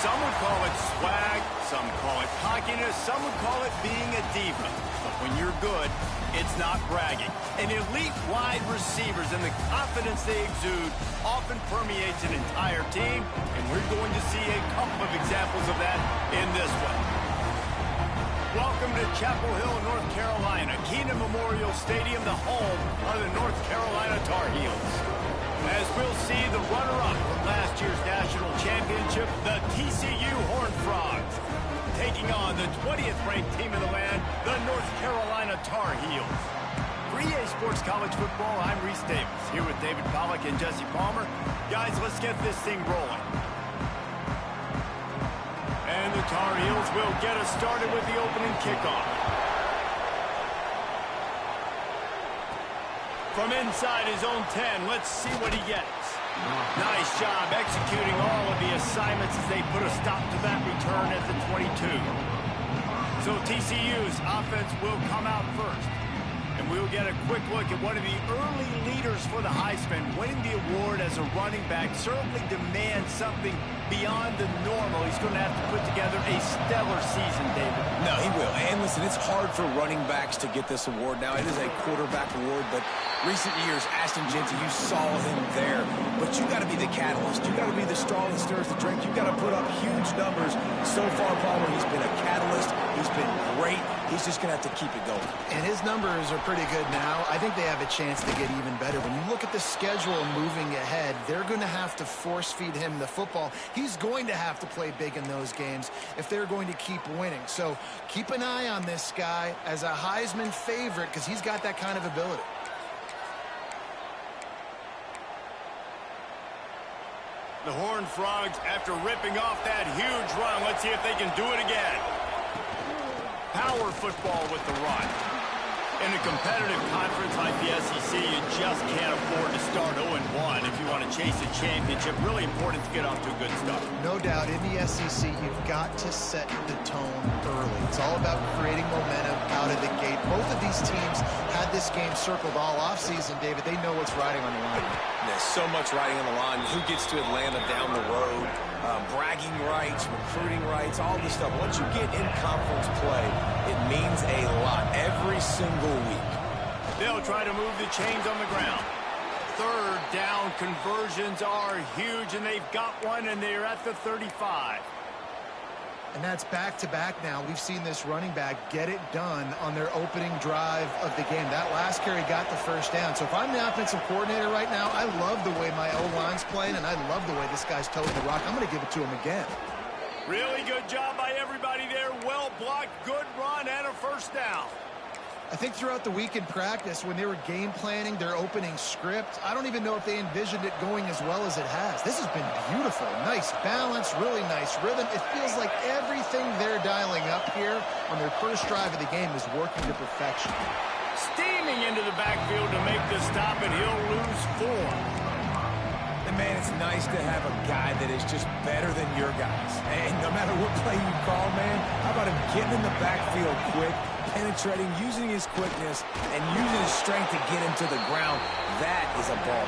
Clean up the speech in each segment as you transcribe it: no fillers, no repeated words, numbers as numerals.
Some would call it swag, some call it cockiness, some would call it being a diva. But when you're good, it's not bragging. And elite wide receivers and the confidence they exude often permeates an entire team, and we're going to see a couple of examples of that in this one. Welcome to Chapel Hill, North Carolina, Keenan Memorial Stadium, the home of the North Carolina Tar Heels. As we'll see the runner-up from last year's national championship, the TCU Horned Frogs, taking on the 20th ranked team in the land, the North Carolina Tar Heels. For EA Sports College Football, I'm Reese Davis, here with David Pollack and Jesse Palmer. Guys, let's get this thing rolling. And the Tar Heels will get us started with the opening kickoff. From inside his own 10, let's see what he gets. Nice job executing all of the assignments as they put a stop to that return at the 22. So TCU's offense will come out first. And we'll get a quick look at one of the early leaders for the Heisman. Winning the award as a running back certainly demands something beyond the normal. He's going to have to put together a stellar season, David. No, he will. And listen, it's hard for running backs to get this award. Now, it is a quarterback award, but recent years, Ashton Jeanty, you saw him there. But you got to be the catalyst. You got to be the straw that stirs the drink. You got to put up huge numbers. So far, Palmer, he's been a catalyst. He's been great. He's just going to have to keep it going. And his numbers are pretty good now. I think they have a chance to get even better. When you look at the schedule moving ahead, they're going to have to force-feed him the football. He's going to have to play big in those games if they're going to keep winning. So keep an eye on this guy as a Heisman favorite because he's got that kind of ability. The Horned Frogs, after ripping off that huge run, let's see if they can do it again. Power football with the run. In a competitive conference like the SEC, you just can't afford to start 0-1 if you want to chase a championship. Really important to get off to a good start. No doubt, in the SEC, you've got to set the tone early. It's all about creating momentum out of the gate. Both of these teams had this game circled all offseason, David. They know what's riding on the line. There's so much riding on the line. Who gets to Atlanta down the road? Bragging rights, recruiting rights, all this stuff. Once you get in conference play, it means a lot every single week. They'll try to move the chains on the ground. Third down conversions are huge, and they've got one, and they're at the 35. And that's back-to-back now. We've seen this running back get it done on their opening drive of the game. That last carry got the first down. So if I'm the offensive coordinator right now, I love the way my O-line's playing, and I love the way this guy's toting the rock. I'm going to give it to him again. Really good job by everybody there. Well blocked, good run, and a first down. I think throughout the week in practice, when they were game planning their opening script, I don't even know if they envisioned it going as well as it has. This has been beautiful. Nice balance, really nice rhythm. It feels like everything they're dialing up here on their first drive of the game is working to perfection. Steaming into the backfield to make the stop, and he'll lose 4. And, man, it's nice to have a guy that is just better than your guys. And no matter what play you call, man, how about him getting in the backfield quick, penetrating, using his quickness, and using his strength to get him to the ground? That is a ball.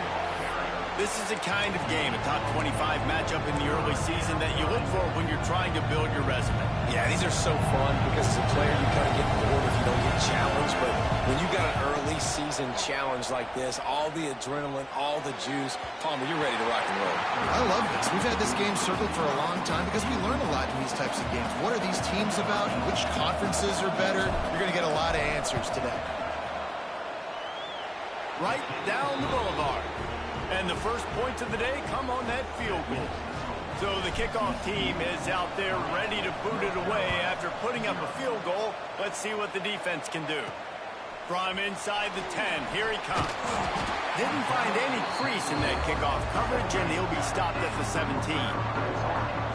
This is the kind of game, a top 25 matchup in the early season that you look for when you're trying to build your resume. Yeah, these are so fun because as a player you kind of get bored if you don't get challenged, but when you got an early season challenge like this, all the adrenaline, all the juice, Palmer, you're ready to rock and roll. I love this. We've had this game circled for a long time because we learn a lot in these types of games. What are these teams about? Which conferences are better? You're going to get a lot of answers today. Right down the boulevard. And the first points of the day come on that field goal. So the kickoff team is out there ready to boot it away after putting up a field goal. Let's see what the defense can do. From inside the 10, here he comes. Didn't find any crease in that kickoff coverage, and he'll be stopped at the 17.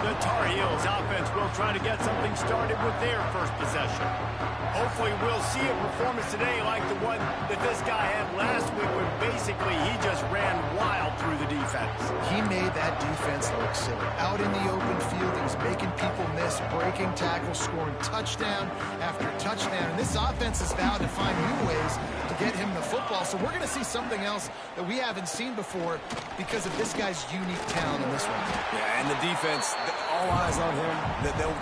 The Tar Heels offense will try to get something started with their first possession. Hopefully we'll see a performance today like the one that this guy had last week when basically he just ran wild through the defense. He made that defense look silly. Out in the open field, he was making people miss, breaking tackles, scoring touchdown after touchdown. And this offense has vowed to find new ways to get him the football. So we're going to see something else that we haven't seen before because of this guy's unique talent in this one. Yeah, and the defense, all eyes on him.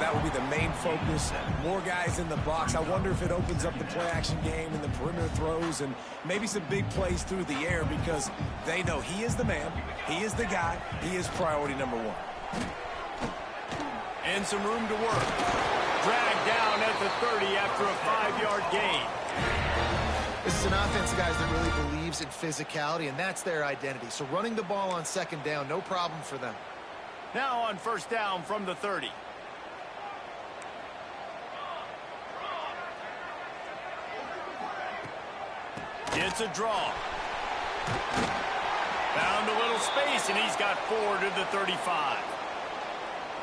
That will be the main focus. More guys in the box. I wonder if it opens up the play-action game and the perimeter throws and maybe some big plays through the air because they know he is the man, he is the guy, he is priority number one. And some room to work. Dragged down at the 30 after a 5-yard gain. This is an offense, guys, that really believes in physicality, and that's their identity. So running the ball on second down, no problem for them. Now on first down from the 30. It's a draw. Found a little space, and he's got 4 to the 35.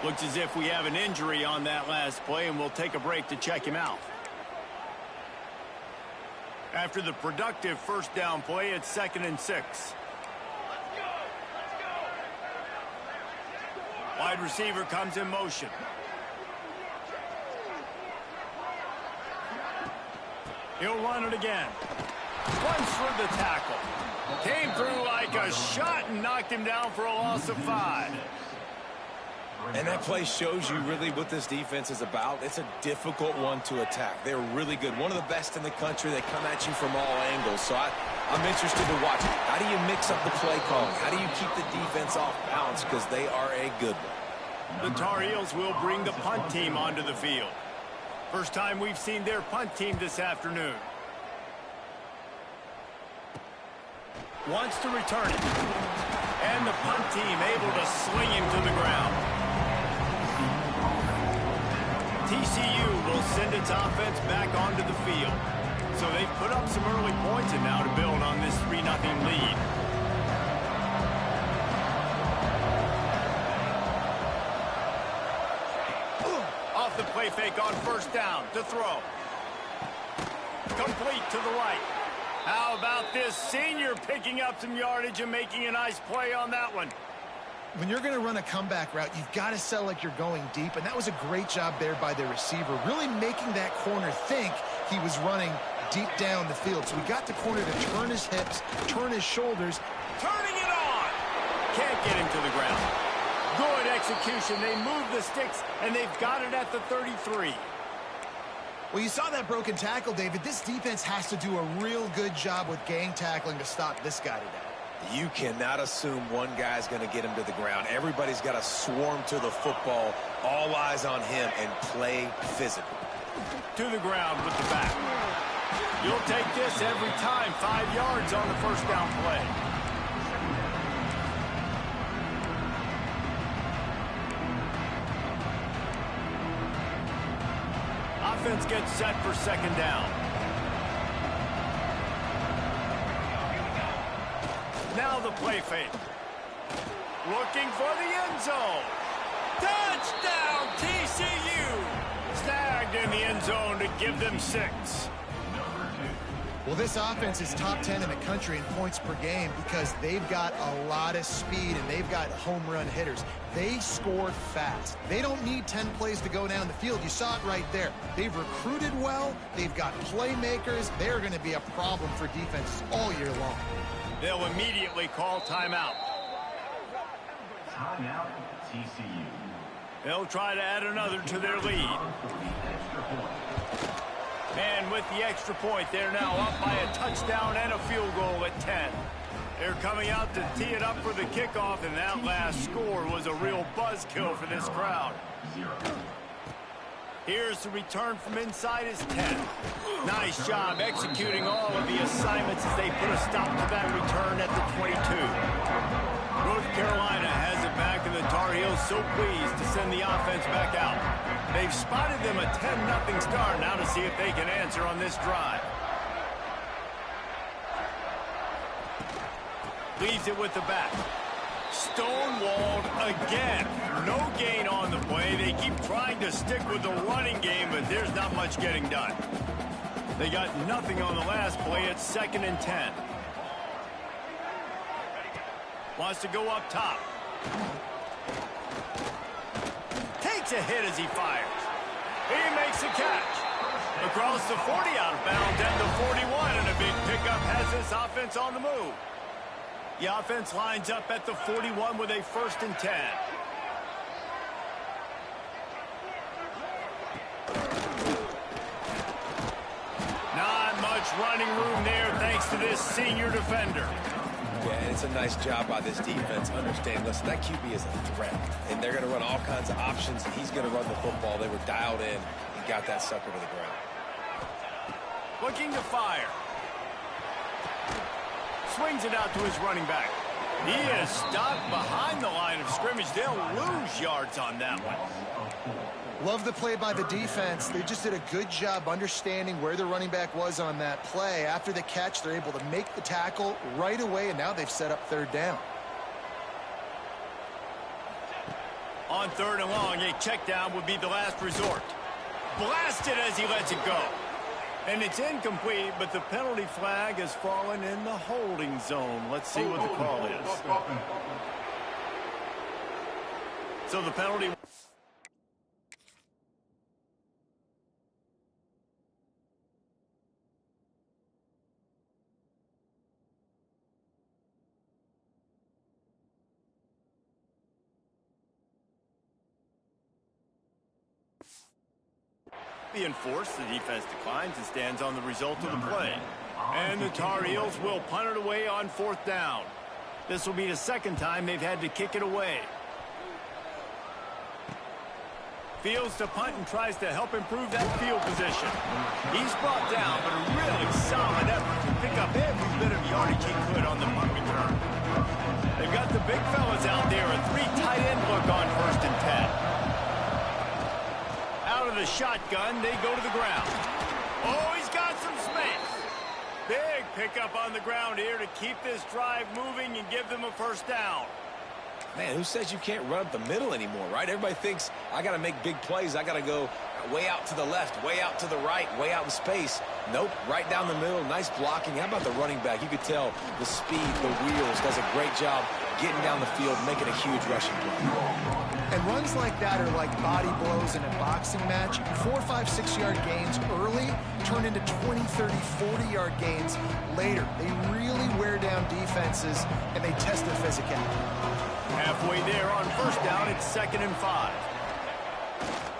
Looks as if we have an injury on that last play, and we'll take a break to check him out. After the productive first down play, it's 2nd and 6. Wide receiver comes in motion. He'll run it again. Runs for the tackle. Came through like a shot and knocked him down for a loss of 5. And that play shows you really what this defense is about. It's a difficult one to attack. They're really good. One of the best in the country. They come at you from all angles. So I'm interested to watch. How do you mix up the play calling? How do you keep the defense off balance? Because they are a good one. The Tar Heels will bring the punt team onto the field. First time we've seen their punt team this afternoon. Wants to return it. And the punt team able to swing him to the ground. TCU will send its offense back onto the field. So they've put up some early points and now to build on this 3-0 lead. Off the play fake on first down to throw. Complete to the right. How about this senior picking up some yardage and making a nice play on that one? When you're going to run a comeback route, you've got to sell like you're going deep, and that was a great job there by the receiver, really making that corner think he was running deep down the field. So we got the corner to turn his hips, turn his shoulders. Turning it on! Can't get him to the ground. Good execution. They move the sticks, and they've got it at the 33. Well, you saw that broken tackle, David. This defense has to do a real good job with gang tackling to stop this guy today. You cannot assume one guy's going to get him to the ground. Everybody's got to swarm to the football, all eyes on him, and play physical. To the ground with the back. You'll take this every time. 5 yards on the first down play. Offense gets set for second down. Now the play fake. Looking for the end zone. Touchdown, TCU! Snagged in the end zone to give them 6. Well, this offense is top 10 in the country in points per game because they've got a lot of speed and they've got home run hitters. They score fast. They don't need 10 plays to go down the field. You saw it right there. They've recruited well. They've got playmakers. They're going to be a problem for defenses all year long. They'll immediately call timeout. Timeout, TCU. They'll try to add another to their lead. And with the extra point, they're now up by a touchdown and a field goal at 10. They're coming out to tee it up for the kickoff, and that last score was a real buzzkill for this crowd. Here's the return from inside his 10. Nice job executing all of the assignments as they put a stop to that return at the 22. North Carolina has it back, and the Tar Heels so pleased to send the offense back out. They've spotted them a 10-0 start now to see if they can answer on this drive. Leaves it with the back. Stonewalled again. No gain on the play. They keep trying to stick with the running game, but there's not much getting done. They got nothing on the last play. It's 2nd and 10. Wants to go up top. Takes a hit as he fires. He makes a catch. Across the 40 out of bounds and the 41, and a big pickup has this offense on the move. The offense lines up at the 41 with a 1st and 10. much running room there thanks to this senior defender. Yeah, and it's a nice job by this defense. Understand, listen, that QB is a threat, and they're going to run all kinds of options, and he's going to run the football. They were dialed in and got that sucker to the ground. Looking to fire. Swings it out to his running back. He is stopped behind the line of scrimmage. They'll lose yards on that one. Love the play by the defense. They just did a good job understanding where the running back was on that play. After the catch, they're able to make the tackle right away, and now they've set up third down. On third and long, a check down would be the last resort. Blasted as he lets it go. And it's incomplete, but the penalty flag has fallen in the holding zone. Let's see what the call is. So the penalty... enforced. The defense declines and stands on the result of the play. And the Tar Heels will punt it away on fourth down. This will be the second time they've had to kick it away. Fields to punt and tries to help improve that field position. He's brought down, but a really solid effort to pick up every bit of yardage he could on the punt return. They've got the big fellas out there, a three tight end look on 1st and 10. Out of the shotgun, they go to the ground. Oh, he's got some space. Big pickup on the ground here to keep this drive moving and give them a first down. Man, who says you can't run up the middle anymore, right? Everybody thinks I got to make big plays. I got to go way out to the left, way out to the right, way out in space. Nope, right down the middle. Nice blocking. How about the running back? You could tell the speed, the wheels, does a great job getting down the field, making a huge rushing play. And runs like that are like body blows in a boxing match. 4, 5, 6-yard gains early turn into 20, 30, 40-yard gains later. They really wear down defenses, and they test their physicality. Halfway there on first down, it's 2nd and 5.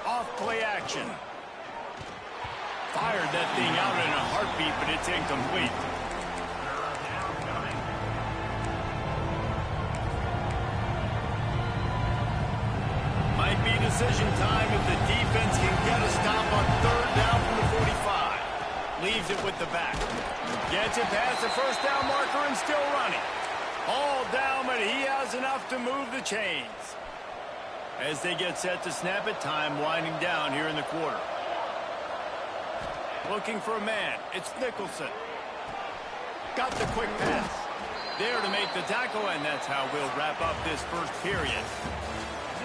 Off play action. Fired that thing out in a heartbeat, but it's incomplete. Might be decision time if the defense can get a stop on third down from the 45. Leaves it with the back. Gets it past the first down marker and still running. All down, but he has enough to move the chains. As they get set to snap it, time winding down here in the quarter. Looking for a man. It's Nicholson. Got the quick pass. There to make the tackle, and that's how we'll wrap up this first period.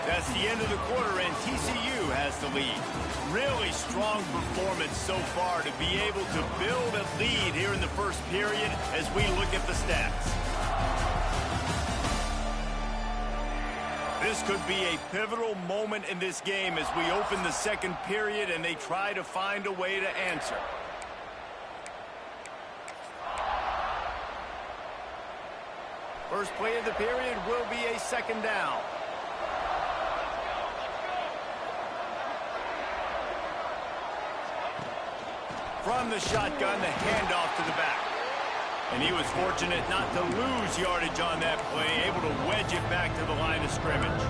That's the end of the quarter, and TCU has the lead. Really strong performance so far to be able to build a lead here in the first period as we look at the stats. This could be a pivotal moment in this game as we open the second period and they try to find a way to answer. First play of the period will be a 2nd down. From the shotgun, the handoff to the back. And he was fortunate not to lose yardage on that play, able to wedge it back to the line of scrimmage.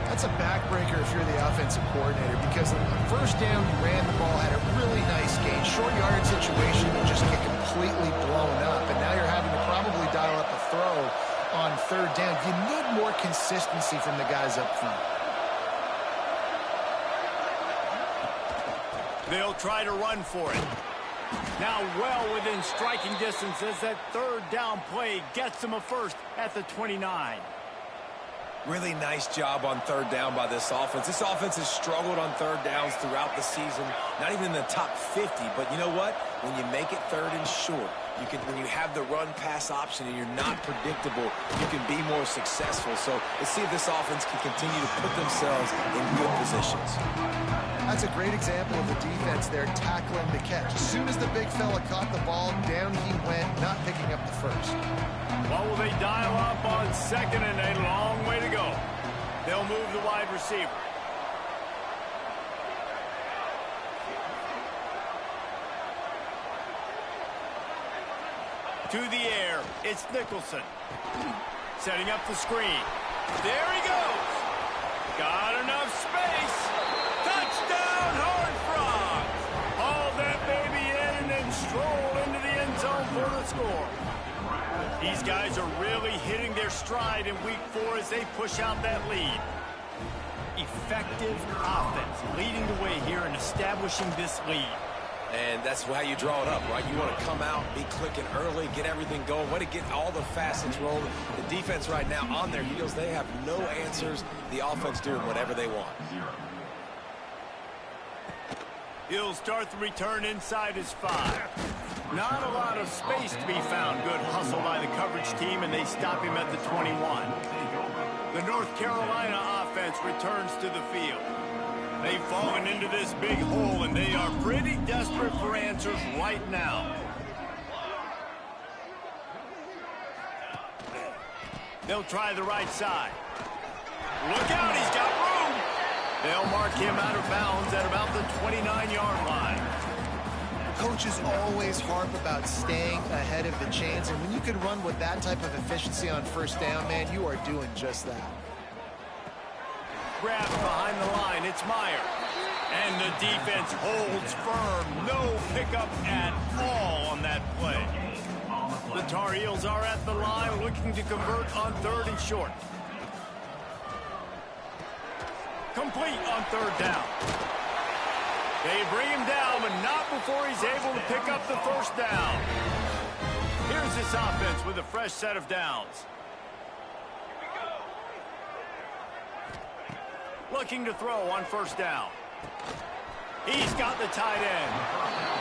That's a backbreaker if you're the offensive coordinator, because on first down, you ran the ball, had a really nice gain. Short yardage situation will just get completely blown up, and now you're having to probably dial up a throw on third down. You need more consistency from the guys up front. They'll try to run for it. Now well within striking distance as that third down play gets them a first at the 29. Really nice job on third down by this offense. This offense has struggled on third downs throughout the season. Not even in the top 50, but you know what? When you make it third and short, when you have the run-pass option and you're not predictable, you can be more successful. So let's see if this offense can continue to put themselves in good positions. That's a great example of the defense there tackling the catch. As soon as the big fella caught the ball, down he went, not picking up the first. What will they dial up on 2nd and a long way to go? They'll move the wide receiver. to the air. It's Nicholson. Setting up the screen. There he goes. Got enough space. Touchdown, Horned Frogs. Haul that baby in and then stroll into the end zone for the score. These guys are really hitting their stride in week 4 as they push out that lead. Effective offense leading the way here and establishing this lead. And that's how you draw it up, right? You want to come out, be clicking early, get everything going, want to get all the facets rolling. The defense right now on their heels, they have no answers. The offense doing whatever they want. He'll start the return inside his 5. Not a lot of space to be found. Good hustle by the coverage team, and they stop him at the 21. The North Carolina offense returns to the field. They've fallen into this big hole, and they are pretty desperate for answers right now. They'll try the right side. Look out, he's got room. They'll mark him out of bounds at about the 29-yard line. Coaches always harp about staying ahead of the chains, and when you can run with that type of efficiency on first down, man, you are doing just that. Grab behind the line, it's Meyer. And the defense holds firm. No pickup at all on that play. The Tar Heels are at the line looking to convert on 3rd and short. Complete on 3rd down. They bring him down, but not before he's able to pick up the first down. Here's this offense with a fresh set of downs. Looking to throw on 1st down. He's got the tight end.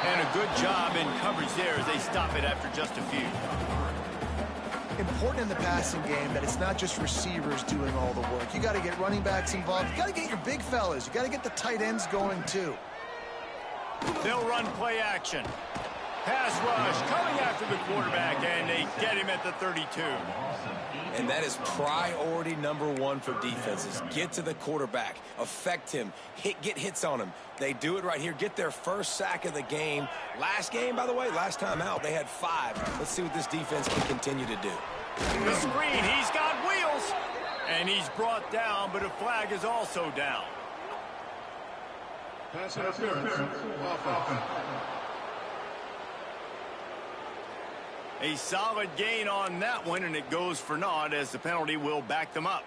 And a good job in coverage there as they stop it after just a few. Important in the passing game that it's not just receivers doing all the work. You got to get running backs involved. You got to get your big fellas. You got to get the tight ends going too. They'll run play action. Pass rush coming after the quarterback, and they get him at the 32. And that is priority number 1 for defenses. Get to the quarterback, affect him, get hits on him. They do it right here, get their first sack of the game. Last game, by the way, last time out, they had 5. Let's see what this defense can continue to do. The screen, he's got wheels. And he's brought down, but a flag is also down. Pass interference. Offense. A solid gain on that one, and it goes for naught as the penalty will back them up.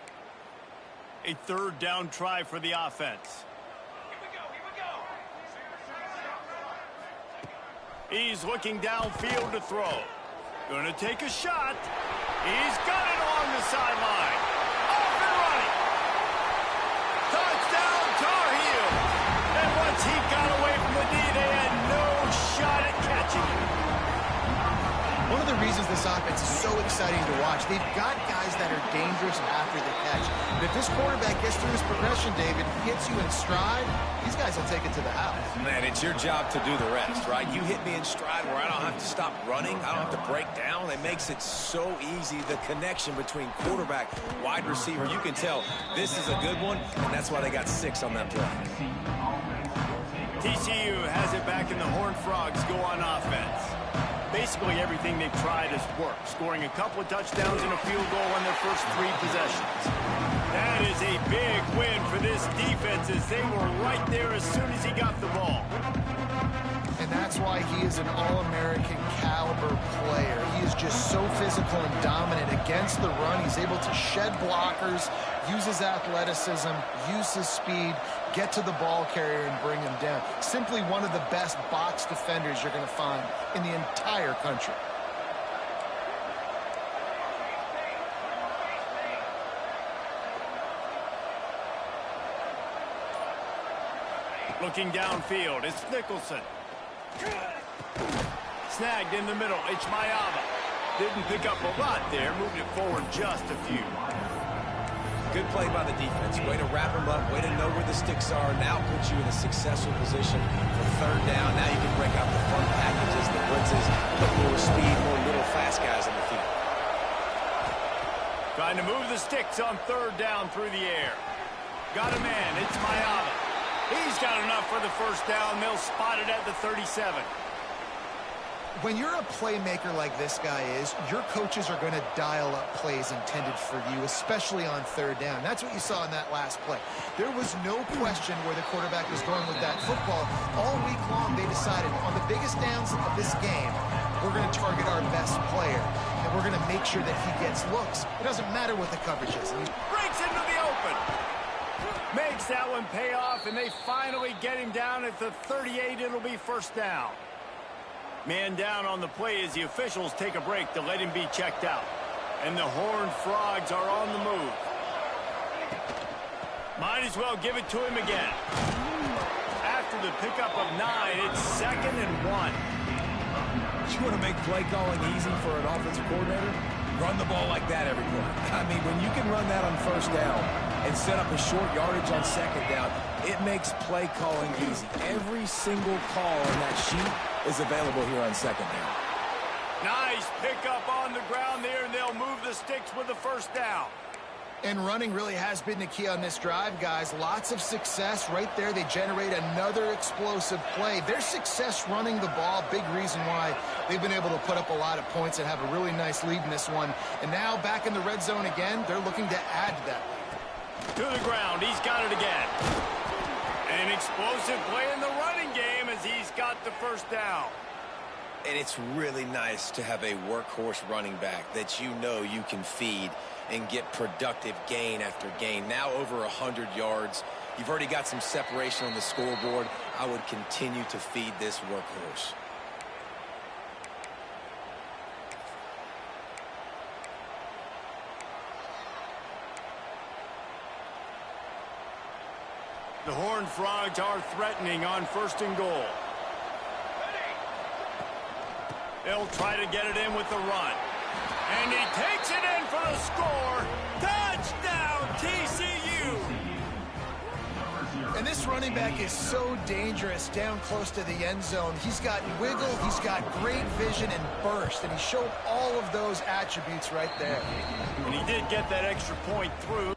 A 3rd down try for the offense. He's looking downfield to throw. Gonna take a shot. He's got it along the sideline. Off and running. Touchdown, Tar Heels. And once he got away from the D, they had no shot at catching him. One of the reasons this offense is so exciting to watch, they've got guys that are dangerous after the catch. But if this quarterback gets through his progression, David, gets you in stride, these guys will take it to the house. Man, it's your job to do the rest, right? You hit me in stride where I don't have to stop running. I don't have to break down. It makes it so easy. The connection between quarterback, wide receiver, you can tell this is a good one, and that's why they got 6 on that play. TCU has it back, and the Horned Frogs go on offense. Basically everything they've tried has worked, scoring a couple of touchdowns and a field goal on their first 3 possessions. That is a big win for this defense as they were right there as soon as he got the ball. And that's why he is an All-American caliber player. He is just so physical and dominant against the run. He's able to shed blockers, use his athleticism, use his speed, get to the ball carrier and bring him down. Simply one of the best box defenders you're going to find in the entire country. Looking downfield, it's Nicholson. Snagged in the middle, it's Mayava. Didn't pick up a lot there, moved it forward just a few. Good play by the defense. Way to wrap them up. Way to know where the sticks are. Now puts you in a successful position for 3rd down. Now you can break out the fun packages, the blitzes, put more speed, more little fast guys on the field. Trying to move the sticks on 3rd down through the air. Got a man. It's Mayava. He's got enough for the first down. They'll spot it at the 37. When you're a playmaker like this guy is, your coaches are going to dial up plays intended for you, especially on third down. That's what you saw in that last play. There was no question where the quarterback was going with that football. All week long, they decided on the biggest downs of this game, we're going to target our best player, and we're going to make sure that he gets looks. It doesn't matter what the coverage is. Breaks into the open. Makes that one pay off, and they finally get him down at the 38. It'll be first down. Man down on the play as the officials take a break to let him be checked out. And the Horned Frogs are on the move. Might as well give it to him again. After the pickup of 9, it's 2nd and 1. You want to make play calling easy for an offensive coordinator? Run the ball like that every play. I mean, when you can run that on first down and set up a short yardage on second down, it makes play calling easy. Every single call on that sheet is available here on second down. Nice pickup on the ground there, and they'll move the sticks with the first down. And running really has been the key on this drive, guys. Lots of success right there. They generate another explosive play. Their success running the ball, big reason why they've been able to put up a lot of points and have a really nice lead in this one. And now back in the red zone again, they're looking to add to that lead. To the ground, he's got it again. An explosive play in the running game as he's got the first down. And it's really nice to have a workhorse running back that you know you can feed and get productive gain after gain. Now over 100 yards. You've already got some separation on the scoreboard. I would continue to feed this workhorse. The Horned Frogs are threatening on 1st and goal. They'll try to get it in with the run. And he takes it in for the score. Touchdown, TCU! And this running back is so dangerous down close to the end zone. He's got wiggle, he's got great vision and burst, and he showed all of those attributes right there. And he did get that extra point through.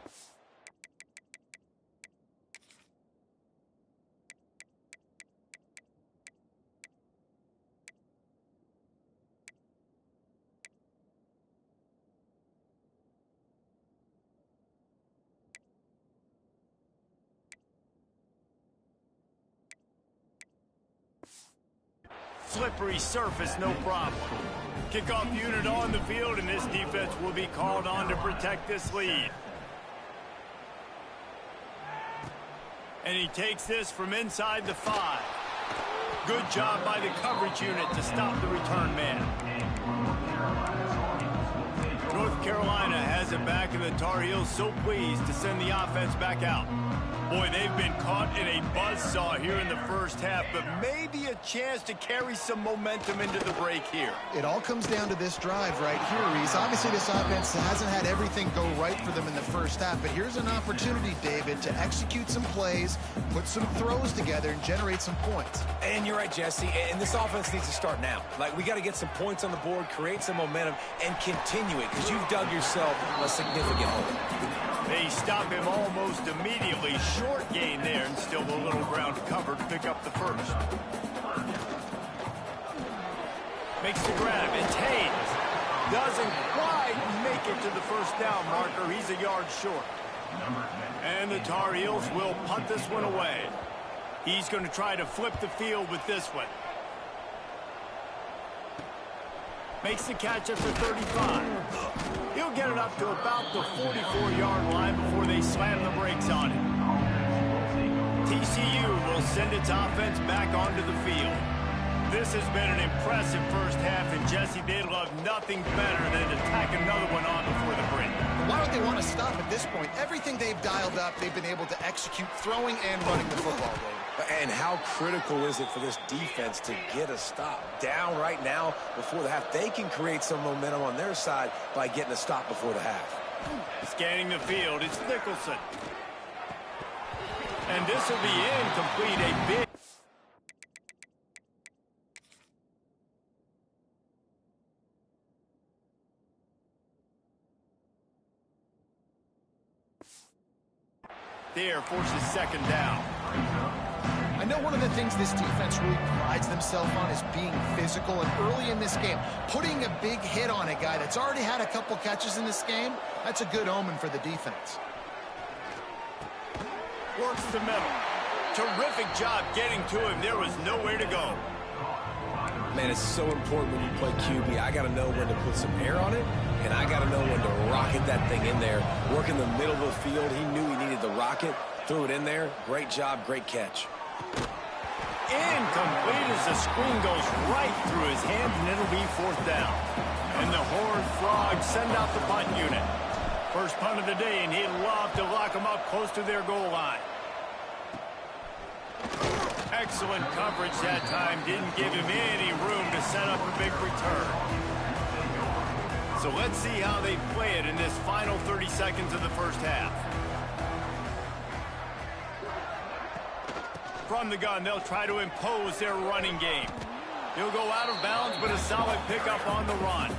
Slippery surface, no problem. Kickoff unit on the field, and this defense will be called on to protect this lead. And he takes this from inside the 5. Good job by the coverage unit to stop the return man. North Carolina has it back, and the Tar Heels so pleased to send the offense back out. Boy, they've been caught in a buzzsaw here in the first half, but maybe a chance to carry some momentum into the break here. It all comes down to this drive right here, Reese. Obviously, this offense hasn't had everything go right for them in the first half, but here's an opportunity, David, to execute some plays, put some throws together, and generate some points. And you're right, Jesse, and this offense needs to start now. Like, we got to get some points on the board, create some momentum, and continue it, because you've dug yourself a significant hole. They stop him almost immediately. Short gain there, and still a little ground to cover to pick up the first. Makes the grab. It's Hayes. Doesn't quite make it to the first down marker. He's a yard short. And the Tar Heels will punt this one away. He's going to try to flip the field with this one. Makes the catch after 35. He'll get it up to about the 44-yard line before they slam the brakes on him. TCU will send its offense back onto the field. This has been an impressive first half, and Jesse, they'd love nothing better than to tack another one on before the break. Why would they want to stop at this point? Everything they've dialed up, they've been able to execute throwing and running the football game. And how critical is it for this defense to get a stop down right now before the half? They can create some momentum on their side by getting a stop before the half. Scanning the field, it's Nicholson. And this will be incomplete, a big... There forces second down. I know know, one of the things this defense really prides themselves on is being physical. And early in this game, putting a big hit on a guy that's already had a couple catches in this game, that's a good omen for the defense. Works the middle. Terrific job getting to him. There was nowhere to go. Man, it's so important when you play QB. I got to know when to put some air on it, and I got to know when to rocket that thing in there. Work in the middle of the field. He knew he needed the rocket. Threw it in there. Great job, great catch. Incomplete as the screen goes right through his hands, and it'll be 4th down. And the Horned Frogs send out the punt unit. First punt of the day, and he'd love to lock them up close to their goal line. Excellent coverage that time. Didn't give him any room to set up a big return. So let's see how they play it in this final 30 seconds of the first half. From the gun, they'll try to impose their running game. He'll go out of bounds, but a solid pickup on the run.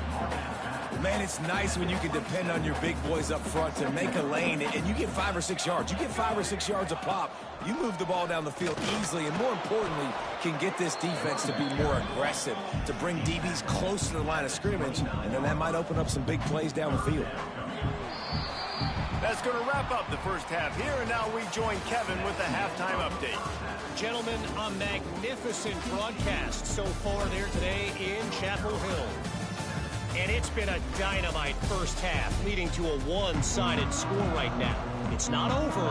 Man, it's nice when you can depend on your big boys up front to make a lane, and you get 5 or 6 yards. You get 5 or 6 yards a pop. You move the ball down the field easily, and more importantly, can get this defense to be more aggressive, to bring DBs close to the line of scrimmage, and then that might open up some big plays down the field. That's going to wrap up the first half here, and now we join Kevin with the halftime update. Gentlemen, a magnificent broadcast so far there today in Chapel Hill. And it's been a dynamite first half, leading to a one-sided score right now. It's not over,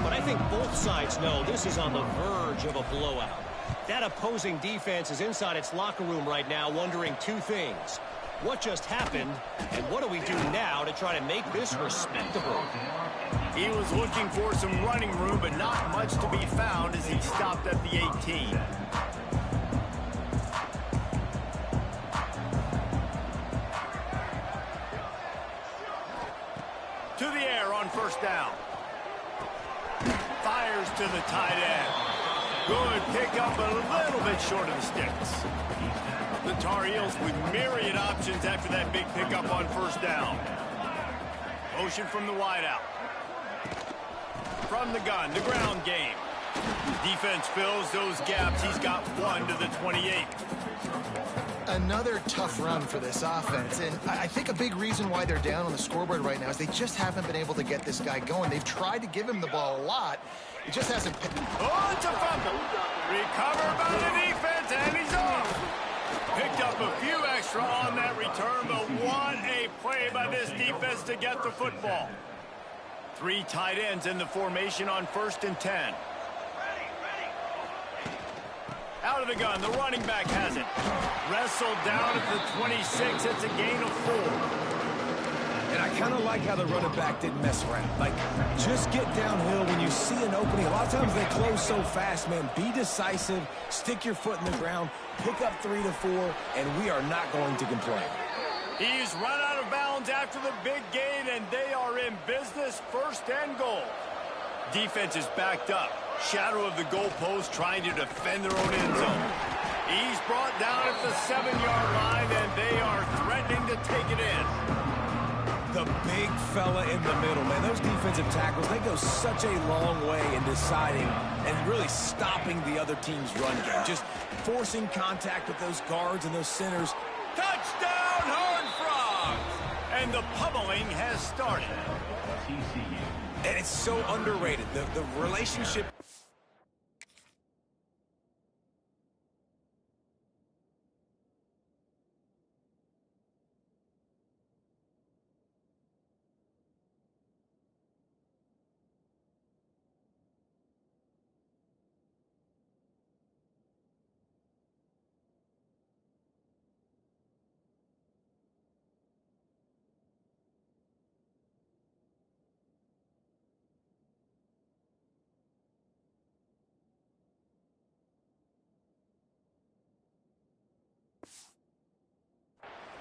but I think both sides know this is on the verge of a blowout. That opposing defense is inside its locker room right now wondering 2 things. What just happened, and what do we do now to try to make this respectable? He was looking for some running room, but not much to be found as he stopped at the 18. To the air on first down. Fires to the tight end. Good pickup, but a little bit short of the sticks. The Tar Heels with myriad options after that big pickup on first down. Motion from the wideout. From the gun, the ground game. Defense fills those gaps. He's got 1 to the 28. Another tough run for this offense, and I think a big reason why they're down on the scoreboard right now is they just haven't been able to get this guy going. They've tried to give him the ball a lot. It just hasn't... Oh, it's a fumble. Recovered by the defense, and he's off. Picked up a few extra on that return, but what a play by this defense to get the football. 3 tight ends in the formation on 1st and 10. Out of the gun, the running back has it. Wrestled down at the 26, it's a gain of 4. And I kind of like how the running back didn't mess around. Like, just get downhill when you see an opening. A lot of times they close so fast, man. Be decisive, stick your foot in the ground, pick up 3 to 4, and we are not going to complain. He's run out of bounds after the big gain, and they are in business, 1st and goal. Defense is backed up. Shadow of the goalpost trying to defend their own end zone. He's brought down at the 7-yard line, and they are threatening to take it in. The big fella in the middle, man. Those defensive tackles, they go such a long way in deciding and really stopping the other team's run game. Just forcing contact with those guards and those centers. Touchdown, Horned Frogs! And the pummeling has started. And it's so underrated. The relationship...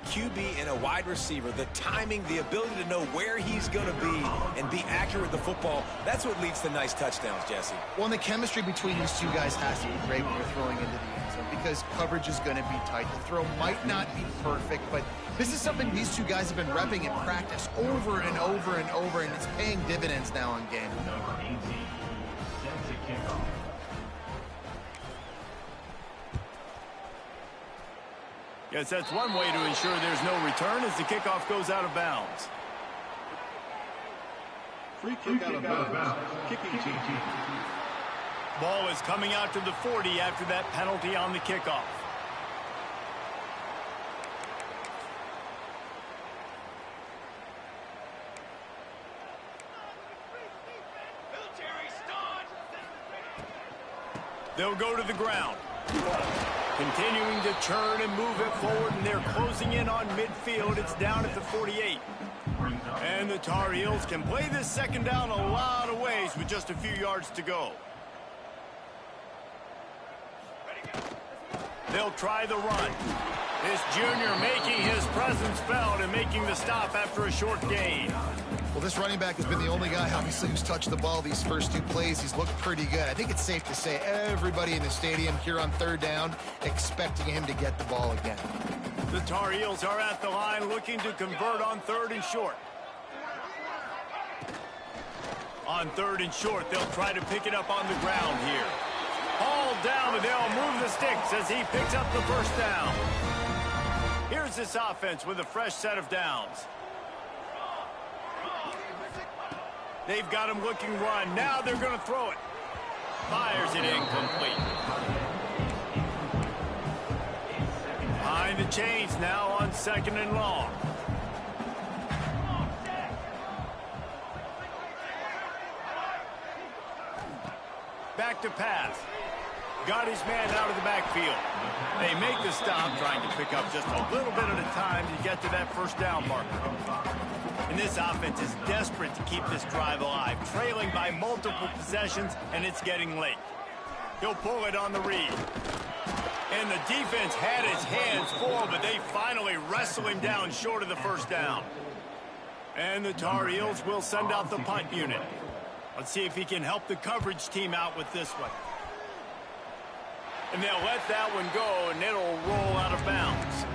QB and a wide receiver, the timing, the ability to know where he's going to be and be accurate with the football, that's what leads to nice touchdowns, Jesse. Well, and the chemistry between these 2 guys has to be great when you're throwing into the end zone because coverage is going to be tight. The throw might not be perfect, but this is something these 2 guys have been repping in practice over and over and over, and it's paying dividends now in game. Yes, that's one way to ensure there's no return as the kickoff goes out of bounds. Free kick out of bounds. Kicking team. Ball is coming out to the 40 after that penalty on the kickoff. They'll go to the ground. Continuing to churn and move it forward, and they're closing in on midfield. It's down at the 48. And the Tar Heels can play this second down a lot of ways with just a few yards to go. They'll try the run. This junior making his presence felt and making the stop after a short gain. Well, this running back has been the only guy, obviously, who's touched the ball these first two plays. He's looked pretty good. I think it's safe to say everybody in the stadium here on third down expecting him to get the ball again. The Tar Heels are at the line looking to convert on third and short. On third and short, they'll try to pick it up on the ground here. Ball down, and they'll move the sticks as he picks up the first down. Here's this offense with a fresh set of downs. They've got him looking run. Now they're going to throw it. Fires it incomplete. Behind the chains now on second and long. Back to pass. Got his man out of the backfield. They make the stop, trying to pick up just a little bit at a time to get to that first down marker. And this offense is desperate to keep this drive alive, trailing by multiple possessions, and it's getting late. He'll pull it on the read. And the defense had his hands full, but they finally wrestle him down short of the first down. And the Tar Heels will send out the punt unit. Let's see if he can help the coverage team out with this one. And they'll let that one go, and it'll roll out of bounds.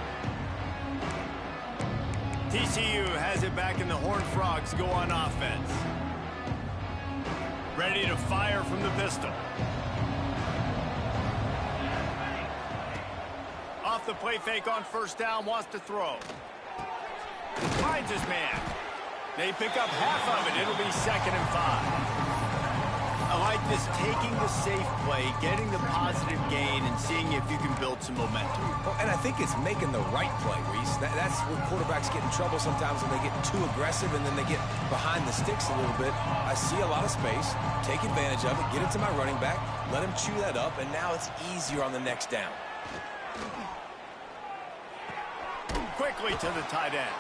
TCU has it back, and the Horned Frogs go on offense. Ready to fire from the pistol. Off the play fake on first down, wants to throw. Finds his man. They pick up half of it. It'll be 2nd and 5. I like this, taking the safe play, getting the positive gain, and seeing if you can build some momentum. Well, and I think it's making the right play, Reese. That's where quarterbacks get in trouble sometimes when they get too aggressive and then they get behind the sticks a little bit. I see a lot of space, take advantage of it, get it to my running back, let him chew that up, and now it's easier on the next down. Quickly to the tight end.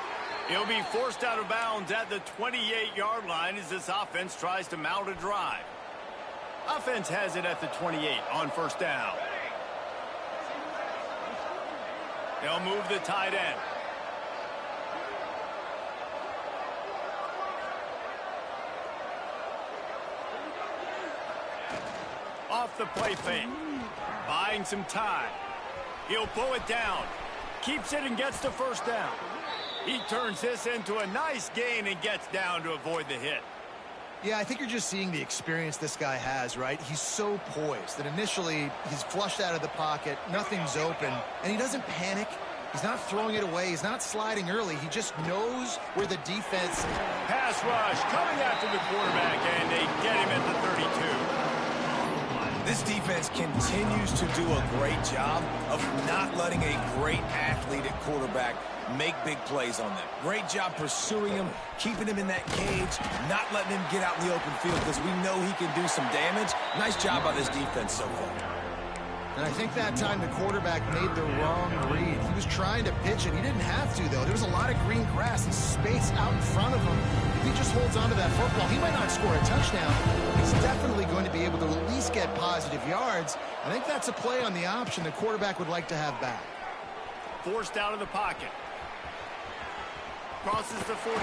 He'll be forced out of bounds at the 28-yard line as this offense tries to mount a drive. Offense has it at the 28 on first down. They'll move the tight end. Off the play fake. Buying some time. He'll pull it down. Keeps it and gets the first down. He turns this into a nice gain and gets down to avoid the hit. Yeah, I think you're just seeing the experience this guy has, right? He's so poised that initially he's flushed out of the pocket, nothing's open, and he doesn't panic. He's not throwing it away. He's not sliding early. He just knows where the defense... Pass rush coming after the quarterback, and they get him at the 32. This defense continues to do a great job of not letting a great athlete at quarterback make big plays on them. Great job pursuing him, keeping him in that cage, not letting him get out in the open field because we know he can do some damage. Nice job by this defense so far. And I think that time the quarterback made the wrong read. He was trying to pitch it. He didn't have to, though. There was a lot of green grass and space out in front of him. If he just holds on to that football, he might not score a touchdown. He's definitely going to be able to at least get positive yards. I think that's a play on the option the quarterback would like to have back. Forced out of the pocket. Crosses the 45.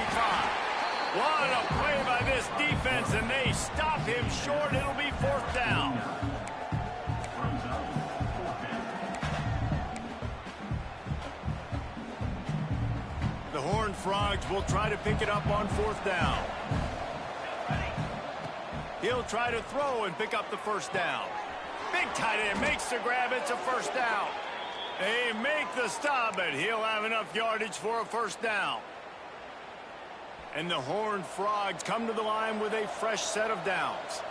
What a play by this defense, and they stop him short. It'll be 4th down. The Horned Frogs will try to pick it up on 4th down. He'll try to throw and pick up the first down. Big tight end makes the grab. It's a first down. They make the stop, but he'll have enough yardage for a first down. And the Horned Frogs come to the line with a fresh set of downs.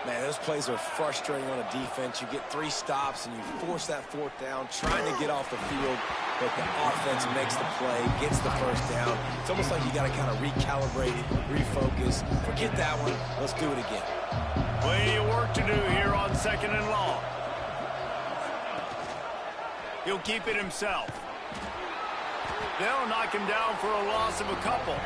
Man, those plays are frustrating on a defense. You get 3 stops and you force that 4th down, trying to get off the field, but the offense makes the play, gets the first down. It's almost like you got to kind of recalibrate, refocus. Forget that one. Let's do it again. Plenty of work to do here on 2nd and long. He'll keep it himself. They'll knock him down for a loss of a couple.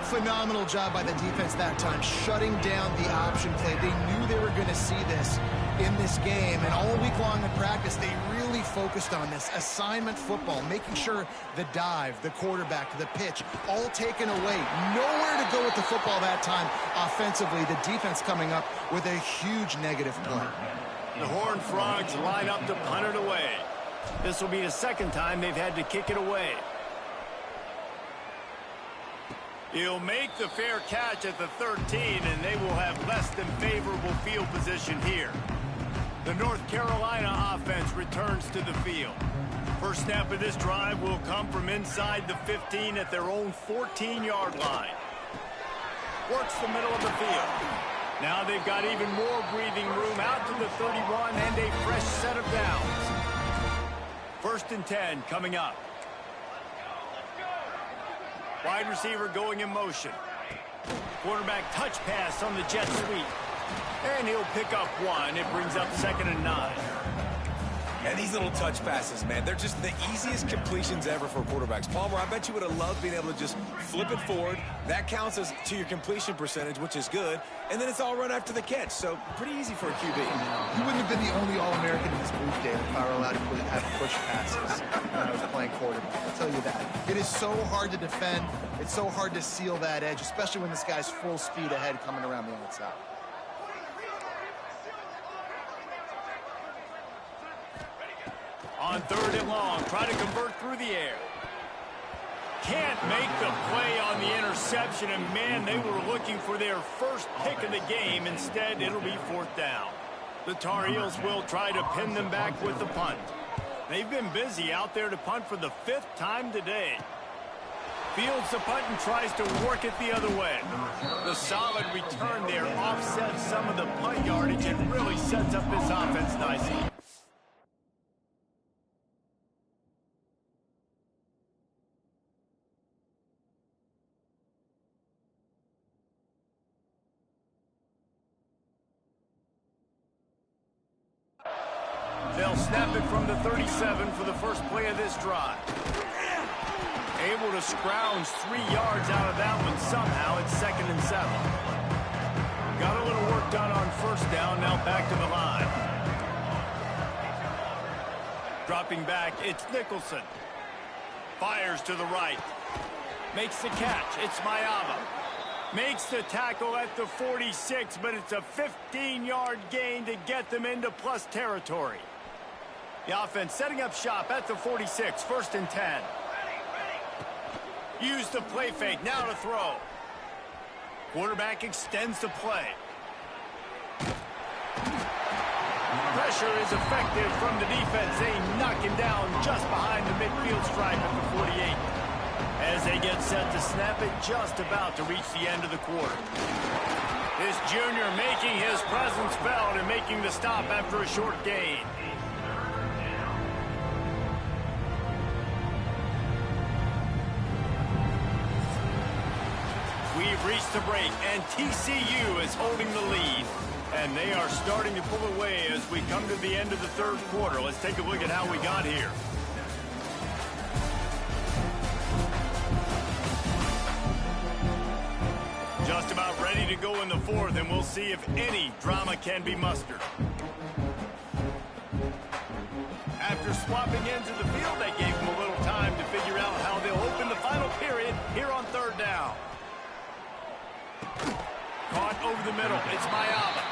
Phenomenal job by the defense that time, shutting down the option play. They knew they were going to see this in this game, and all week long in practice, they really focused on this assignment football, making sure the dive, the quarterback, the pitch, all taken away. Nowhere to go with the football that time offensively. The defense coming up with a huge negative play. The Horned Frogs line up to punt it away. This will be the 2nd time they've had to kick it away. He'll make the fair catch at the 13, and they will have less than favorable field position here. The North Carolina offense returns to the field. First snap of this drive will come from inside the 15 at their own 14-yard line. Works the middle of the field. Now they've got even more breathing room out to the 31 and a fresh set of downs. 1st and 10 coming up. Wide receiver going in motion. Quarterback touch pass on the jet sweep. And he'll pick up 1. It brings up 2nd and 9. And these little touch passes, man, they're just the easiest completions ever for quarterbacks. Palmer, I bet you would have loved being able to just flip it forward. That counts as to your completion percentage, which is good. And then it's all run after the catch. So pretty easy for a QB. You wouldn't have been the only All-American in this booth, Dave, if I were allowed to have push passes when I was playing quarterback. I'll tell you that. It is so hard to defend. It's so hard to seal that edge, especially when this guy's full speed ahead coming around the outside. On 3rd and long, try to convert through the air. Can't make the play on the interception, and man, they were looking for their first pick of the game. Instead, it'll be 4th down. The Tar Heels will try to pin them back with the punt. They've been busy out there to punt for the 5th time today. Fields the punt and tries to work it the other way. The solid return there offsets some of the punt yardage and really sets up this offense nicely. They'll snap it from the 37 for the first play of this drive. Able to scrounge 3 yards out of that one somehow. It's 2nd and 7. Got a little work done on 1st down. Now back to the line. Dropping back, it's Nicholson. Fires to the right. Makes the catch. It's Mayava. Makes the tackle at the 46, but it's a 15-yard gain to get them into plus territory. The offense setting up shop at the 46, 1st and 10. Use the play fake, now to throw. Quarterback extends the play. Pressure is effective from the defense. They knock him down just behind the midfield stripe at the 48. As they get set to snap it, just about to reach the end of the quarter. This junior making his presence felt and making the stop after a short gain. We've reached the break, and TCU is holding the lead. And they are starting to pull away as we come to the end of the 3rd quarter. Let's take a look at how we got here. Just about ready to go in the 4th, and we'll see if any drama can be mustered. After swapping into the field, that gave them a little time to figure out how they'll open the final period here on 3rd down. Caught over the middle. It's Mayava.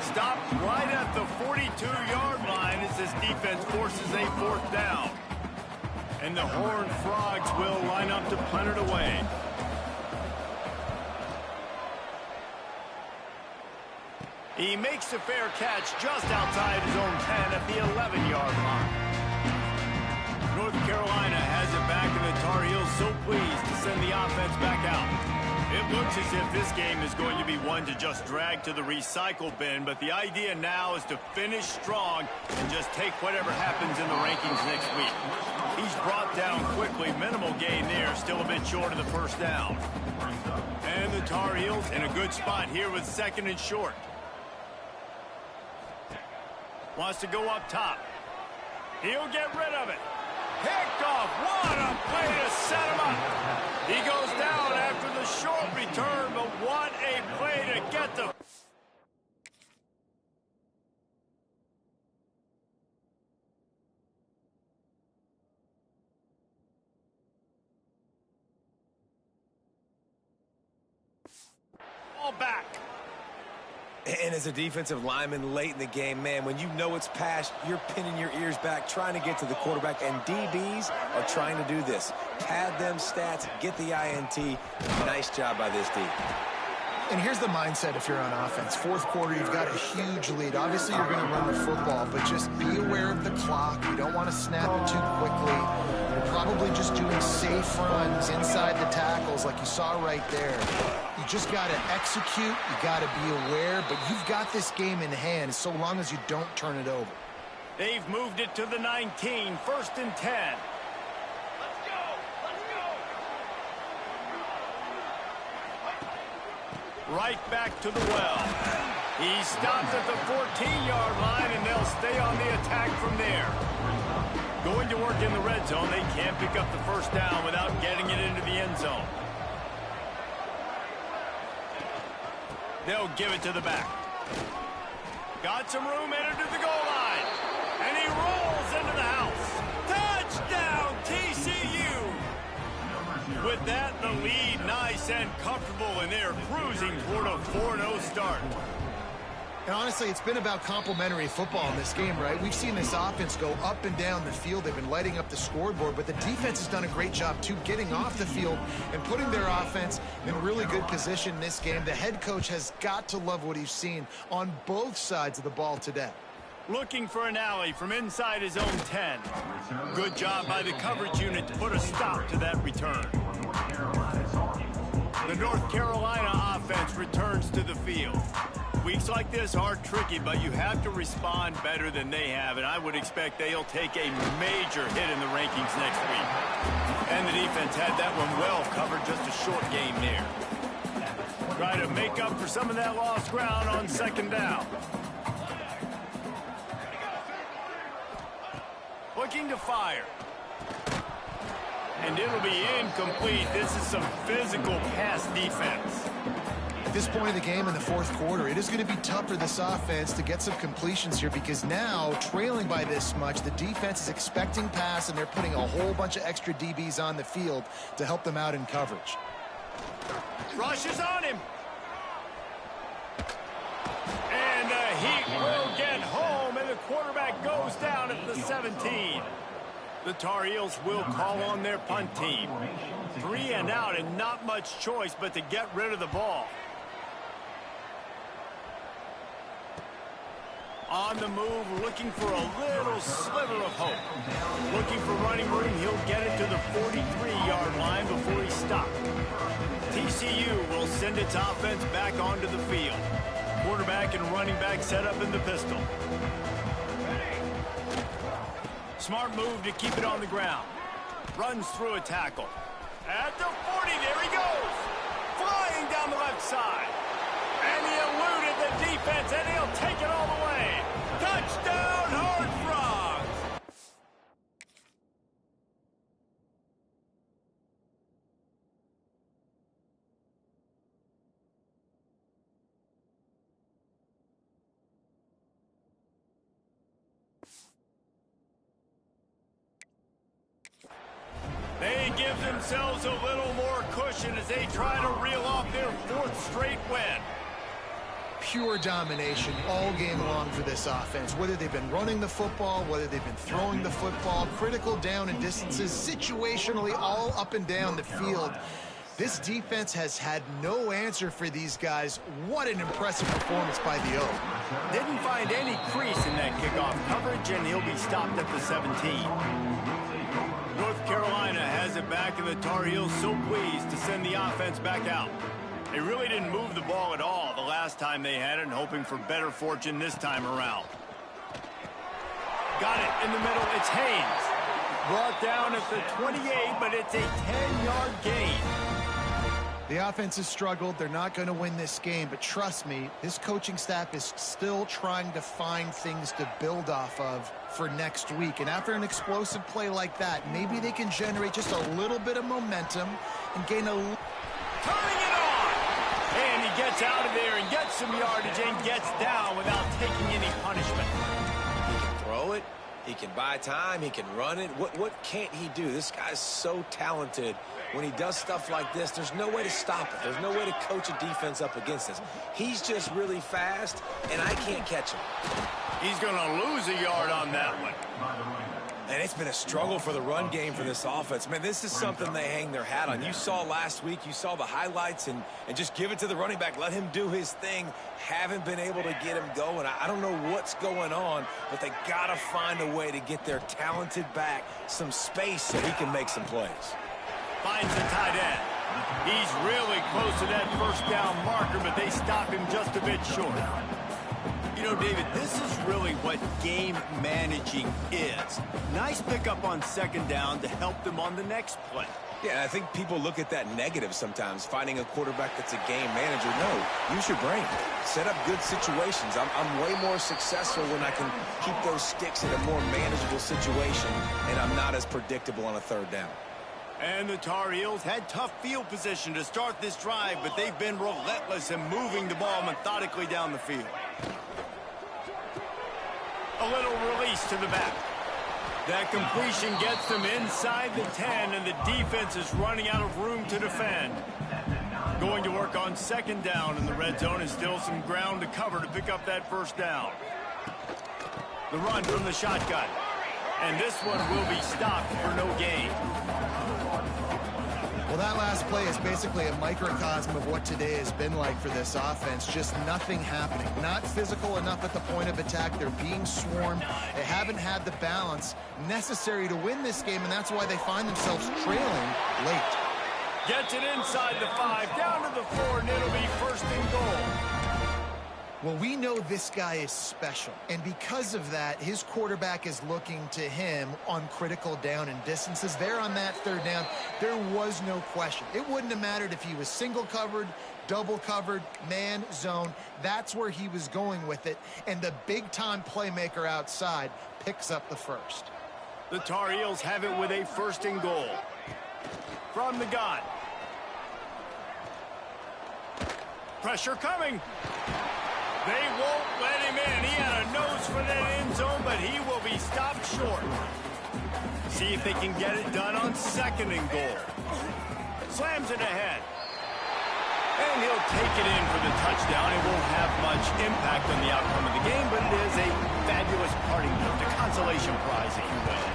Stopped right at the 42-yard line as this defense forces a 4th down. And the Horned Frogs will line up to punt it away. He makes a fair catch just outside his own 10 at the 11-yard line. North Carolina has it back, and the Tar Heels so pleased to send the offense back out. It looks as if this game is going to be one to just drag to the recycle bin, but the idea now is to finish strong and just take whatever happens in the rankings next week. He's brought down quickly, minimal gain there, still a bit short of the first down. And the Tar Heels in a good spot here with 2nd and short. Wants to go up top. He'll get rid of it. Picked off. What a play to set him up. He goes down after the short return, but what a play to get the... ball back. And as a defensive lineman late in the game, man, when you know it's past, you're pinning your ears back, trying to get to the quarterback, and DBs are trying to do this. Pad them stats, get the INT. Nice job by this D. And here's the mindset if you're on offense. 4th quarter, you've got a huge lead. Obviously, you're going to run the football, but just be aware of the clock. You don't want to snap it too quickly. You're probably just doing safe runs inside the tackles like you saw right there. You just got to execute. You got to be aware, but you've got this game in hand so long as you don't turn it over. They've moved it to the 19, 1st and 10. Right back to the well. He stopped at the 14-yard line, and they'll stay on the attack from there. Going to work in the red zone, they can't pick up the first down without getting it into the end zone. They'll give it to the back. Got some room, entered to the goal line. And he rolls into the house. Touchdown, TCU! With that, the lead nice and comfortable, and they're cruising toward a 4-0 start. And honestly, it's been about complementary football in this game, right? We've seen this offense go up and down the field. They've been lighting up the scoreboard, but the defense has done a great job, too, getting off the field and putting their offense in really good position in this game. The head coach has got to love what he's seen on both sides of the ball today. Looking for an alley from inside his own 10. Good job by the coverage unit to put a stop to that return. The North Carolina offense returns to the field. Weeks like this are tricky, but you have to respond better than they have, and I would expect they'll take a major hit in the rankings next week. And the defense had that one well covered, just a short game there. Try to make up for some of that lost ground on 2nd down. Looking to fire. And it'll be incomplete. This is some physical pass defense. At this point of the game in the 4th quarter, it is going to be tough for this offense to get some completions here because now, trailing by this much, the defense is expecting pass, and they're putting a whole bunch of extra DBs on the field to help them out in coverage. Rushes on him. And the Heat will get home, and the quarterback goes down at the 17. The Tar Heels will call on their punt team. 3 and out, and not much choice but to get rid of the ball. On the move, looking for a little sliver of hope. Looking for running room, he'll get it to the 43-yard line before he's stopped. TCU will send its offense back onto the field. Quarterback and running back set up in the pistol. Smart move to keep it on the ground. Runs through a tackle. At the 40, there he goes. Flying down the left side. And he eluded the defense, and he'll take it all the way. Touchdown, Horned Frogs! They give themselves a little more cushion as they try to reel off their 4th straight win. Pure domination all game long for this offense. Whether they've been running the football, whether they've been throwing the football, critical down and distances, situationally all up and down the field. This defense has had no answer for these guys. What an impressive performance by the O. Didn't find any crease in that kickoff coverage, and he'll be stopped at the 17. it back, and the Tar Heels so pleased to send the offense back out. They really didn't move the ball at all the last time they had it, and hoping for better fortune this time around. Got it in the middle. It's Haynes. Brought down at the 28, but it's a 10-yard gain. The offense has struggled. They're not going to win this game, but trust me, this coaching staff is still trying to find things to build off of for next week. And after an explosive play like that, maybe they can generate just a little bit of momentum and gain a... Turning it on! And he gets out of there and gets some yardage and gets down without taking any punishment. He can throw it. He can buy time. He can run it. What can't he do? This guy's so talented. When he does stuff like this, there's no way to stop it. There's no way to coach a defense up against this. He's just really fast, and I can't catch him. He's going to lose a yard on that one. And it's been a struggle for the run game for this offense. Man, this is something they hang their hat on. You saw last week, you saw the highlights, and just give it to the running back. Let him do his thing. Haven't been able to get him going. I don't know what's going on, but they got to find a way to get their talented back some space so he can make some plays. Finds the tight end. He's really close to that first down marker, but they stop him just a bit short. You know, David, this is really what game managing is. Nice pickup on second down to help them on the next play. Yeah, I think people look at that negative sometimes, finding a quarterback that's a game manager. No, use your brain. Set up good situations. I'm way more successful when I can keep those sticks in a more manageable situation, and I'm not as predictable on a third down. And the Tar Heels had tough field position to start this drive, but they've been relentless in moving the ball methodically down the field. A little release to the back. That completion gets them inside the 10, and the defense is running out of room to defend. Going to work on second down in the red zone, and still some ground to cover to pick up that first down. The run from the shotgun. And this one will be stopped for no gain. Well, that last play is basically a microcosm of what today has been like for this offense. Just nothing happening. Not physical enough at the point of attack. They're being swarmed. They haven't had the balance necessary to win this game, and that's why they find themselves trailing late. Gets it inside the 5, down to the 4, and it'll be first and goal. Well, we know this guy is special, and because of that, his quarterback is looking to him on critical down and distances. There on that third down, there was no question. It wouldn't have mattered if he was single covered, double covered, man, zone. That's where he was going with it, and the big-time playmaker outside picks up the first. The Tar Heels have it with a first and goal. From the gun. Pressure coming. They won't let him in. He had a nose for that end zone, but he will be stopped short. See if they can get it done on second and goal. Slams it ahead. And he'll take it in for the touchdown. It won't have much impact on the outcome of the game, but it is a fabulous parting gift, a consolation prize if you will.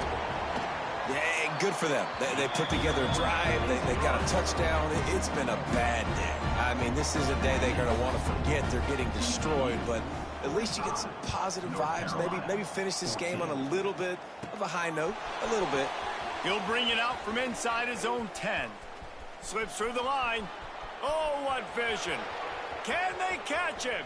Yeah, good for them. They put together a drive. They got a touchdown. It's been a bad day. I mean, this is a day they're going to want to forget. They're getting destroyed, but at least you get some positive vibes. Maybe finish this game on a little bit of a high note, a little bit. He'll bring it out from inside his own 10. Slips through the line. Oh, what vision. Can they catch him?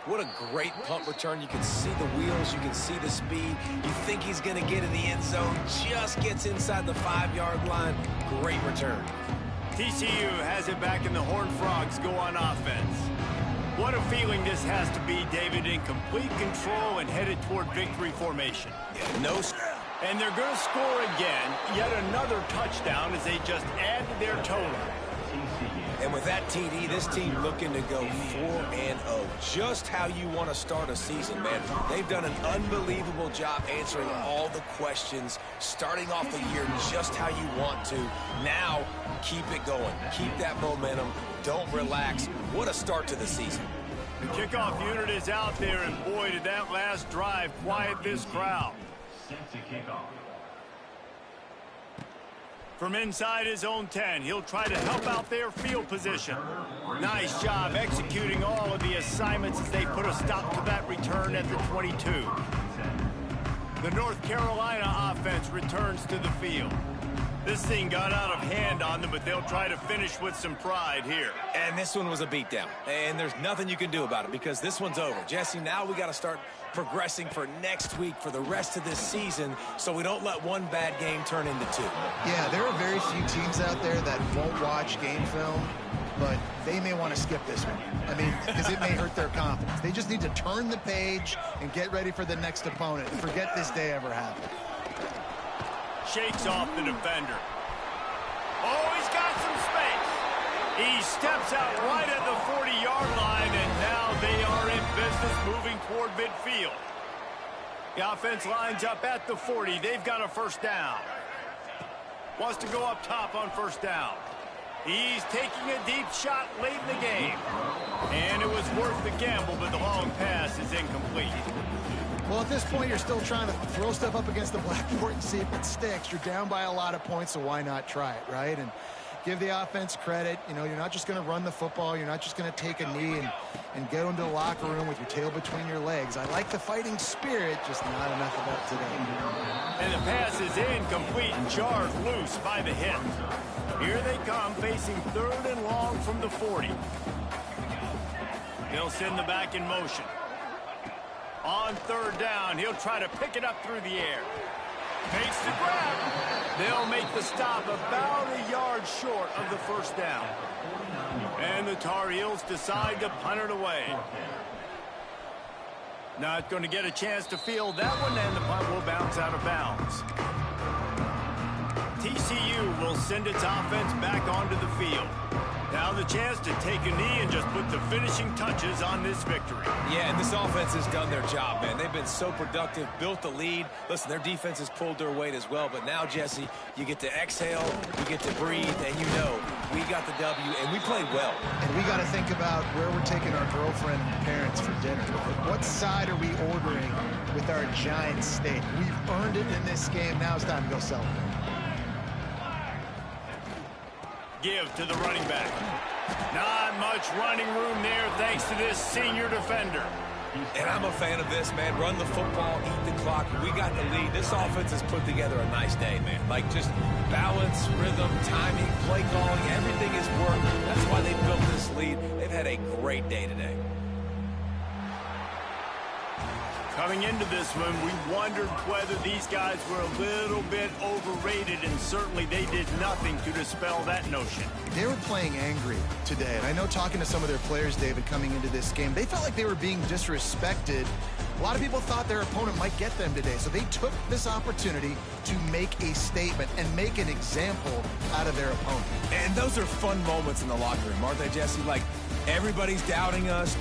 What a great punt return. You can see the wheels. You can see the speed. You think he's going to get in the end zone. Just gets inside the 5-yard line. Great return. TCU has it back, and the Horned Frogs go on offense. What a feeling this has to be, David, in complete control and headed toward victory formation. Yeah, no. And they're going to score again. Yet another touchdown as they just add to their total. And with that TD, this team looking to go 4-0. Just how you want to start a season, man. They've done an unbelievable job answering all the questions, starting off the year just how you want to. Now, keep it going. Keep that momentum. Don't relax. What a start to the season. The kickoff unit is out there, and boy, did that last drive quiet this crowd. Set to kick off. From inside his own 10, he'll try to help out their field position. Nice job executing all of the assignments as they put a stop to that return at the 22. The North Carolina offense returns to the field. This thing got out of hand on them, but they'll try to finish with some pride here. And this one was a beatdown. And there's nothing you can do about it because this one's over. Jesse, now we got to start progressing for next week, for the rest of this season, so we don't let one bad game turn into two. Yeah, there are very few teams out there that won't watch game film, but they may want to skip this one. I mean, because it may hurt their confidence. They just need to turn the page and get ready for the next opponent and forget this day ever happened. Shakes off the defender. Oh, he's got some space. He steps out right at the 40-yard line, and now they are in business moving toward midfield. The offense lines up at the 40. They've got a first down. Wants to go up top on first down. He's taking a deep shot late in the game. And it was worth the gamble, but the long pass is incomplete. Well, at this point, you're still trying to throw stuff up against the blackboard and see if it sticks. You're down by a lot of points, so why not try it, right? And give the offense credit. You know, you're not just going to run the football. You're not just going to take a knee and go into the locker room with your tail between your legs. I like the fighting spirit, just not enough of that today. And the pass is incomplete and jarred loose by the hit. Here they come, facing 3rd and long from the 40. They'll send the back in motion. On 3rd down, he'll try to pick it up through the air. Makes the grab. They'll make the stop about a yard short of the first down. And the Tar Heels decide to punt it away. Not going to get a chance to field that one, and the punt will bounce out of bounds. TCU will send its offense back onto the field. Now the chance to take a knee and just put the finishing touches on this victory. Yeah, and this offense has done their job, man. They've been so productive, built the lead. Listen, their defense has pulled their weight as well. But now, Jesse, you get to exhale, you get to breathe, and you know we got the W, and we played well. And we got to think about where we're taking our girlfriend and parents for dinner. What side are we ordering with our giant steak? We've earned it in this game. Now it's time to go celebrate. Give to the running back. Not much running room there thanks to this senior defender. And I'm a fan of this, man. Run the football, eat the clock. We got the lead. This offense has put together a nice day, man. Like just balance, rhythm, timing, play calling, everything has worked. That's why they built this lead. They've had a great day today. Coming into this one, we wondered whether these guys were a little bit overrated, and certainly they did nothing to dispel that notion. They were playing angry today, and I know talking to some of their players, David, coming into this game, they felt like they were being disrespected. A lot of people thought their opponent might get them today, so they took this opportunity to make a statement and make an example out of their opponent. And those are fun moments in the locker room, aren't they, Jesse? Like, everybody's doubting us.